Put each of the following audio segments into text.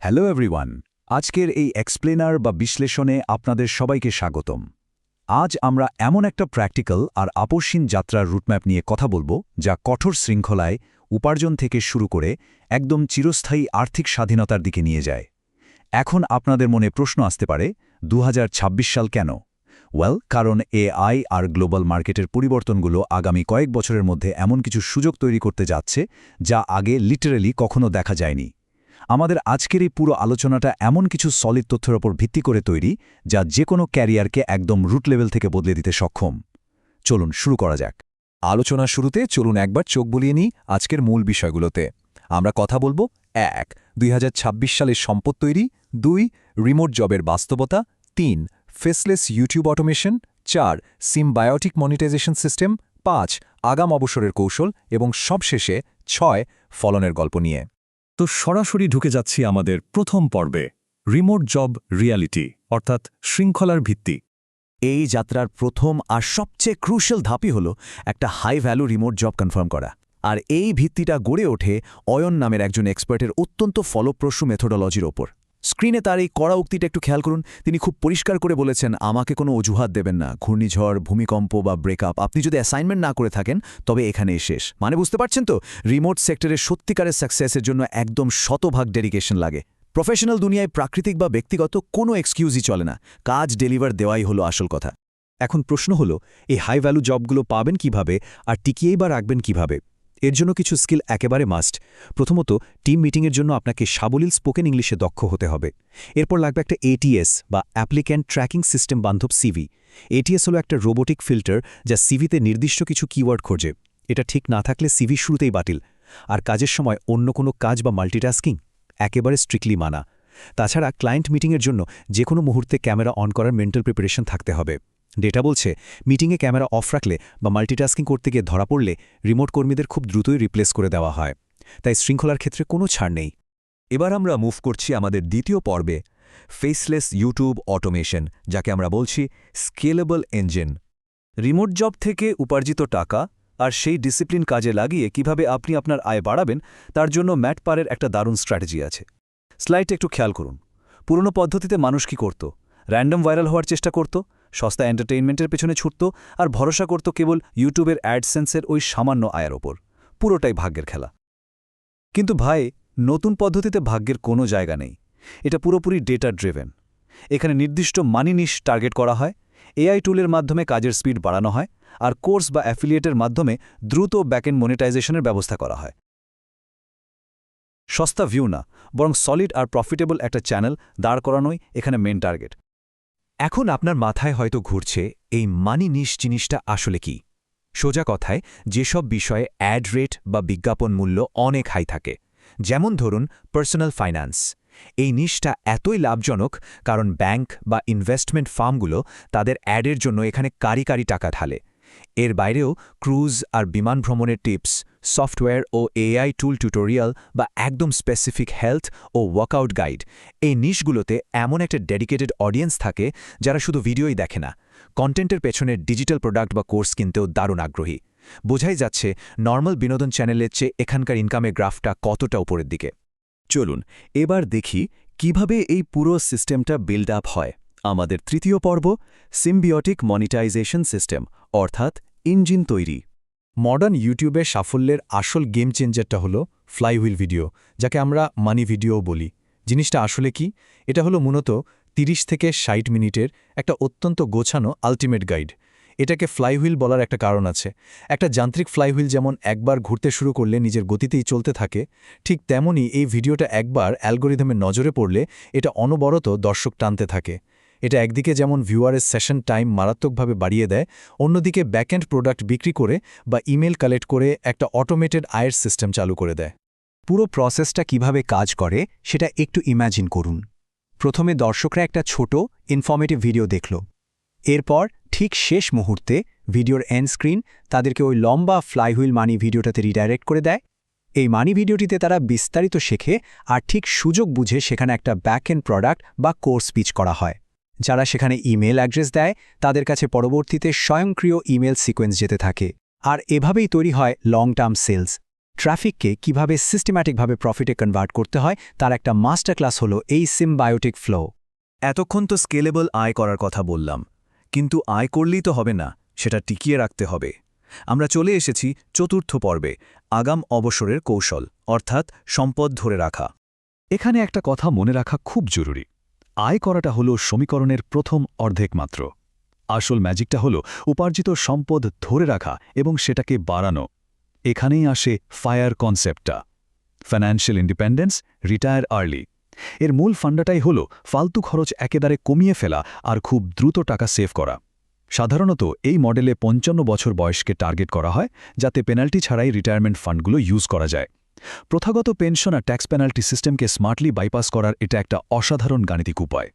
Hello everyone, আজকের এই explainer বা বিশ্লেষণে আপনাদের সবাইকে স্বাগতম। আজ আমরা এমন একটা প্র্যাকটিক্যাল আর আপসহীন যাত্রার রুটম্যাপ নিয়ে কথা বলবো যা কঠোর শৃঙ্খলায় উপার্জন থেকে শুরু করে একদম চিরস্থায়ী আর্থিক স্বাধীনতার দিকে নিয়ে যায়। এখন আপনাদের মনে প্রশ্ন আসতে পারে 2026 সাল কেন? কারণ এআই আর গ্লোবাল মার্কেটের পরিবর্তনগুলো আগামী কয়েক বছরের মধ্যে এমন কিছু সুযোগ তৈরি করতে যাচ্ছে যা আগে লিটারেলি কখনো দেখা যায়নি। আমাদের আজকের এই পুরো আলোচনাটা এমন কিছু সলিড তথ্যের ওপর ভিত্তি করে তৈরি যা যে কোনো ক্যারিয়ারকে একদম রুট লেভেল থেকে বদলে দিতে সক্ষম। চলুন শুরু করা যাক। আলোচনা শুরুতে চলুন একবার চোখ বুলিয়ে নিই আজকের মূল বিষয়গুলোতে। আমরা কথা বলবো 1. 2026 সালের সম্পদ তৈরি, 2. রিমোট জবের বাস্তবতা, 3. Faceless YouTube automation, 4. Symbiotic monetization system, 5. আগাম অবসরের কৌশল এবং সবশেষে 6. ফলনের গল্প নিয়ে। তো সরাসরি ঢুকে যাচ্ছি আমাদের প্রথম পর্বে, রিমোট জব রিয়ালিটি অর্থাৎ শৃঙ্খলার ভিত্তি। এই যাত্রার প্রথম আর সবচেয়ে ক্রুশাল ধাপই হল একটা high value remote job confirm করা। আর এই ভিত্তিটা গড়ে ওঠে অয়ন নামের একজন এক্সপার্টের অত্যন্ত ফলপ্রসূ মেথোডোলজির ওপর। স্ক্রিনে তার এই কড়া উক্তিটা একটু খেয়াল করুন। তিনি খুব পরিষ্কার করে বলেছেন, আমাকে কোনো অজুহাত দেবেন না। ঘূর্ণিঝড়, ভূমিকম্প বা ব্রেকআপ আপনি যদি অ্যাসাইনমেন্ট না করে থাকেন তবে এখানেই শেষ। মানে বুঝতে পারছেন তো, রিমোট সেক্টরের সত্যিকারের সাকসেসের জন্য একদম শতভাগ ডেডিকেশন লাগে। প্রফেশনাল দুনিয়ায় প্রাকৃতিক বা ব্যক্তিগত কোনো এক্সকিউজই চলে না, কাজ ডেলিভার দেওয়াই হলো আসল কথা। এখন প্রশ্ন হলো, এই হাই ভ্যালু জবগুলো পাবেন কিভাবে আর টিকিয়েই বা রাখবেন কিভাবে? এর জন্য কিছু স্কিল একেবারে মাস্ট। প্রথমত, টিম মিটিংয়ের জন্য আপনাকে সাবলীল স্পোকেন ইংলিশে দক্ষ হতে হবে। এরপর লাগবে একটা এটিএস বা অ্যাপ্লিক্যান্ট ট্র্যাকিং সিস্টেম বান্ধব সিভি। এটিএস হলো একটা রোবোটিক ফিল্টার যা সিভিতে নির্দিষ্ট কিছু কিওয়ার্ড খোঁজে। এটা ঠিক না থাকলে সিভি শুরুতেই বাতিল। আর কাজের সময় অন্য কোনো কাজ বা মাল্টিটাস্কিং একেবারে স্ট্রিক্টলি মানা। তাছাড়া ক্লায়েন্ট মিটিংয়ের জন্য যে কোনো মুহূর্তে ক্যামেরা অন করার মেন্টাল প্রিপারেশন থাকতে হবে। ডেটা বলছে, মিটিংয়ে ক্যামেরা অফ রাখলে বা মাল্টিটাস্কিং করতে গিয়ে ধরা পড়লে রিমোট কর্মীদের খুব দ্রুতই রিপ্লেস করে দেওয়া হয়। তাই শৃঙ্খলার ক্ষেত্রে কোনো ছাড় নেই। এবার আমরা মুভ করছি আমাদের দ্বিতীয় পর্বে, ফেসলেস ইউটিউব অটোমেশন, যাকে আমরা বলছি স্কেলেবল ইঞ্জিন। রিমোট জব থেকে উপার্জিত টাকা আর সেই ডিসিপ্লিন কাজে লাগিয়ে কিভাবে আপনি আপনার আয় বাড়াবেন তার জন্য ম্যাট পারের একটা দারুণ স্ট্র্যাটেজি আছে। স্লাইডটা একটু খেয়াল করুন। পুরনো পদ্ধতিতে মানুষ কি করত? র্যান্ডম ভাইরাল হওয়ার চেষ্টা করত, সস্তা এন্টারটেইনমেন্টের পেছনে ছুটত আর ভরসা করত কেবল ইউটিউবের অ্যাডসেন্সের ওই সামান্য আয়ের ওপর। পুরোটাই ভাগ্যের খেলা। কিন্তু ভাই, নতুন পদ্ধতিতে ভাগ্যের কোনো জায়গা নেই। এটা পুরোপুরি ডেটা ড্রিভেন। এখানে নির্দিষ্ট মানি নিশ টার্গেট করা হয়, এআই টুলের মাধ্যমে কাজের স্পিড বাড়ানো হয়, আর কোর্স বা অ্যাফিলিয়েটের মাধ্যমে দ্রুত ব্যাকএন্ড মনিটাইজেশনের ব্যবস্থা করা হয়। সস্তা ভিউ না, বরং সলিড আর প্রফিটেবল একটা চ্যানেল দাঁড় করানোই এখানে মেন টার্গেট। এখন আপনার মাথায় হয়তো ঘুরছে, এই মানি নিশ জিনিসটা আসলে কি? সোজা কথায়, যেসব বিষয়ে অ্যাড রেট বা বিজ্ঞাপন মূল্য অনেক হাই থাকে, যেমন ধরুন পার্সোনাল ফাইন্যান্স। এই নিশটা এতই লাভজনক কারণ ব্যাংক বা ইনভেস্টমেন্ট ফার্মগুলো তাদের অ্যাডের জন্য এখানে কারি টাকা ঢালে। এর বাইরেও ক্রুজ আর বিমান ভ্রমণের টিপস, সফটওয়্যার ও এআই টুল টিউটোরিয়াল বা একদম স্পেসিফিক হেলথ ও ওয়ার্কআউট গাইড, এই নিশগুলোতে এমন একটা ডেডিকেটেড অডিয়েন্স থাকে যারা শুধু ভিডিওই দেখে না, কন্টেন্টের পেছনে ডিজিটাল প্রোডাক্ট বা কোর্স কিনতেও দারুণ আগ্রহী। বোঝাই যাচ্ছে নর্মাল বিনোদন চ্যানেলের চেয়ে এখানকার ইনকামের গ্রাফটা কতটা উপরের দিকে। চলুন এবার দেখি কিভাবে এই পুরো সিস্টেমটা বিল্ড আপ হয়। আমাদের তৃতীয় পর্ব, সিম্বিওটিক মনিটাইজেশন সিস্টেম অর্থাৎ ইঞ্জিন তৈরি। মডার্ন ইউটিউবের সাফল্যের আসল গেম চেঞ্জারটা হলো ফ্লাইহুইল ভিডিও, যাকে আমরা মানি ভিডিও বলি। জিনিসটা আসলে কি? এটা হলো মূলত 30 থেকে 60 মিনিটের একটা অত্যন্ত গোছানো আল্টিমেট গাইড। এটাকে ফ্লাইহুইল বলার একটা কারণ আছে। একটা যান্ত্রিক ফ্লাইহুইল যেমন একবার ঘুরতে শুরু করলে নিজের গতিতেই চলতে থাকে, ঠিক তেমনই এই ভিডিওটা একবার অ্যালগোরিদমের নজরে পড়লে এটা অনবরত দর্শক টানতে থাকে। এটা একদিকে যেমন ভিউয়ারের সেশন টাইম মারাত্মকভাবে বাড়িয়ে দেয়, অন্যদিকে ব্যাকএন্ড প্রোডাক্ট বিক্রি করে বা ইমেল কালেক্ট করে একটা অটোমেটেড আয়ের সিস্টেম চালু করে দেয়। পুরো প্রসেসটা কিভাবে কাজ করে সেটা একটু ইম্যাজিন করুন। প্রথমে দর্শকরা একটা ছোট ইনফরমেটিভ ভিডিও দেখল। এরপর ঠিক শেষ মুহূর্তে ভিডিওর এন্ড স্ক্রিন তাদেরকে ওই লম্বা ফ্লাইহুইল মানি ভিডিওটাতে রিডাইরেক্ট করে দেয়। এই মানি ভিডিওটিতে তারা বিস্তারিত শেখে আর ঠিক সুযোগ বুঝে সেখানে একটা ব্যাকএন্ড প্রোডাক্ট বা কোর্স পিচ করা হয়। যারা সেখানে ইমেল অ্যাড্রেস দেয় তাদের কাছে পরবর্তীতে স্বয়ংক্রিয় ইমেল সিকোয়েন্স যেতে থাকে। আর এভাবেই তৈরি হয় লং টার্ম সেলস। ট্রাফিককে কিভাবে সিস্টেম্যাটিকভাবে প্রফিটে কনভার্ট করতে হয় তার একটা মাস্টার ক্লাস হলো এই সিম্বায়োটিক ফ্লো। এতক্ষণ তো স্কেলেবল আয় করার কথা বললাম, কিন্তু আয় করলেই তো হবে না, সেটা টিকিয়ে রাখতে হবে। আমরা চলে এসেছি চতুর্থ পর্বে, আগাম অবসরের কৌশল, অর্থাৎ সম্পদ ধরে রাখা। এখানে একটা কথা মনে রাখা খুব জরুরি। আয় করাটা হলো সমীকরণের প্রথম অর্ধেক মাত্র। আসল ম্যাজিকটা হলো উপার্জিত সম্পদ ধরে রাখা এবং সেটাকে বাড়ানো। এখানেই আসে ফায়ার কনসেপ্টটা। Financial independence, retire early. এর মূল ফান্ডাটাই হলো ফালতু খরচ একেবারে কমিয়ে ফেলা আর খুব দ্রুত টাকা সেভ করা। সাধারণত এই মডেলে 55 বছর বয়সকে টার্গেট করা হয়, যাতে পেনাল্টি ছাড়াই রিটায়ারমেন্ট ফান্ডগুলো ইউজ করা যায়। প্রথাগত পেনশন আর ট্যাক্স পেনাল্টি সিস্টেমকে স্মার্টলি বাইপাস করার এটা একটা অসাধারণ গাণিতিক উপায়।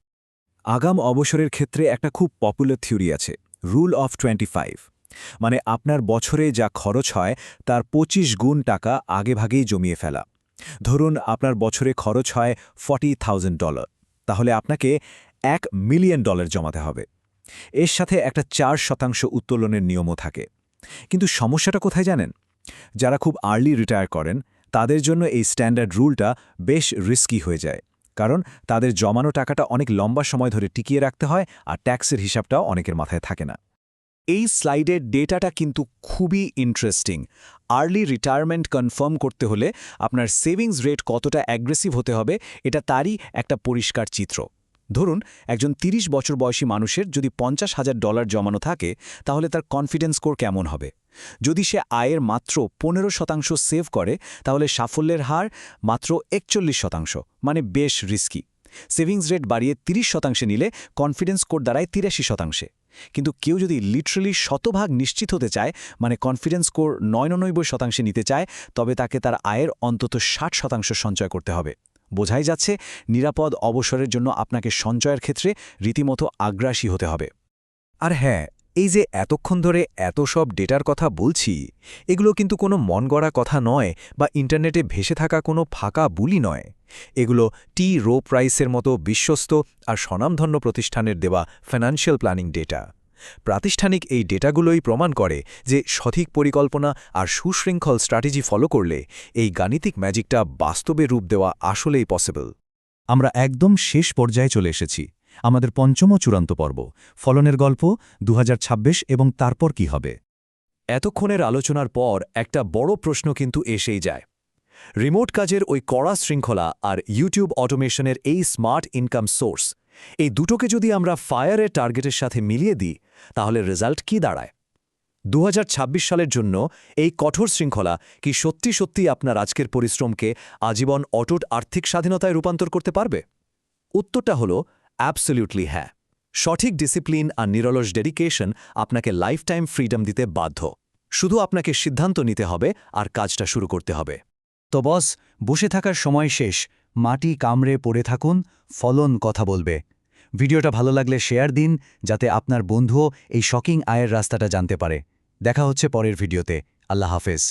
আগাম অবসরের ক্ষেত্রে একটা খুব পপুলার থিওরি আছে, রুল অফ 25। মানে আপনার বছরে যা খরচ হয় তার 25 গুণ টাকা আগেভাগেই জমিয়ে ফেলা। ধরুন আপনার বছরে খরচ হয় $40,000, তাহলে আপনাকে $1 মিলিয়ন জমাতে হবে। এর সাথে একটা 4% উত্তোলনের নিয়মও থাকে। কিন্তু সমস্যাটা কোথায় জানেন? যারা খুব আর্লি রিটায়ার করেন তাদের জন্য এই স্ট্যান্ডার্ড রুলটা বেশ রিস্কি হয়ে যায়, কারণ তাদের জমানো টাকাটা অনেক লম্বা সময় ধরে টিকিয়ে রাখতে হয় আর ট্যাক্সের হিসাবটাও অনেকের মাথায় থাকে না। এই স্লাইডের ডেটাটা কিন্তু খুবই ইন্টারেস্টিং। আর্লি রিটায়ারমেন্ট কনফার্ম করতে হলে আপনার সেভিংস রেট কতটা অ্যাগ্রেসিভ হতে হবে এটা তারই একটা পরিষ্কার চিত্র। ধরুন একজন 30 বছর বয়সী মানুষের যদি $50,000 জমানো থাকে, তাহলে তার কনফিডেন্স স্কোর কেমন হবে? যদি সে আয়ের মাত্র 15% সেভ করে, তাহলে সাফল্যের হার মাত্র 41%, মানে বেশ রিস্কি। সেভিংস রেট বাড়িয়ে 30% নিলে কনফিডেন্স স্কোর দাঁড়ায় 83%। কিন্তু কেউ যদি লিটারালি শতভাগ নিশ্চিত হতে চায়, মানে কনফিডেন্স স্কোর 99% নিতে চায়, তবে তাকে তার আয়ের অন্তত 60% সঞ্চয় করতে হবে। বোঝাই যাচ্ছে, নিরাপদ অবসরের জন্য আপনাকে সঞ্চয়ের ক্ষেত্রে রীতিমতো আগ্রাসী হতে হবে। আর হ্যাঁ, এই যে এতক্ষণ ধরে এত সব ডেটার কথা বলছি, এগুলো কিন্তু কোনো মন গড়া কথা নয় বা ইন্টারনেটে ভেসে থাকা কোনো ফাঁকা বুলি নয়। এগুলো টি রো প্রাইসের মতো বিশ্বস্ত আর স্বনামধন্য প্রতিষ্ঠানের দেওয়া ফাইন্যান্সিয়াল প্ল্যানিং ডেটা। প্রাতিষ্ঠানিক এই ডেটাগুলোই প্রমাণ করে যে সঠিক পরিকল্পনা আর সুশৃঙ্খল স্ট্র্যাটেজি ফলো করলে এই গাণিতিক ম্যাজিকটা বাস্তবে রূপ দেওয়া আসলেই পসিবল। আমরা একদম শেষ পর্যায়ে চলে এসেছি, আমাদের পঞ্চম ও চূড়ান্ত পর্ব, ফলনের গল্প 2026 এবং তারপর কি হবে। এতক্ষণের আলোচনার পর একটা বড় প্রশ্ন কিন্তু এসেই যায়। রিমোট কাজের ওই কড়া শৃঙ্খলা আর ইউটিউব অটোমেশনের এই স্মার্ট ইনকাম সোর্স, এই দুটোকে যদি আমরা ফায়ারের টার্গেটের সাথে মিলিয়ে দিই, তাহলে রেজাল্ট কি দাঁড়ায়? 2026 সালের জন্য এই কঠোর শৃঙ্খলা কি সত্যি সত্যি আপনার আজকের পরিশ্রমকে আজীবন অটুট আর্থিক স্বাধীনতায় রূপান্তর করতে পারবে? উত্তরটা হলো অ্যাবসলিউটলি হ্যাঁ। সঠিক ডিসিপ্লিন আর নিরলস ডেডিকেশন আপনাকে লাইফ টাইম ফ্রিডম দিতে বাধ্য। শুধু আপনাকে সিদ্ধান্ত নিতে হবে আর কাজটা শুরু করতে হবে। তো বস, বসে থাকার সময় শেষ, মাটি কামড়ে পড়ে থাকুন, ফলন কথা বলবে। ভিডিওটা ভালো লাগলে শেয়ার দিন, যাতে আপনার বন্ধুও এই শকিং আয়ের রাস্তাটা জানতে পারে। দেখা হচ্ছে পরের ভিডিওতে। আল্লাহ হাফেজ।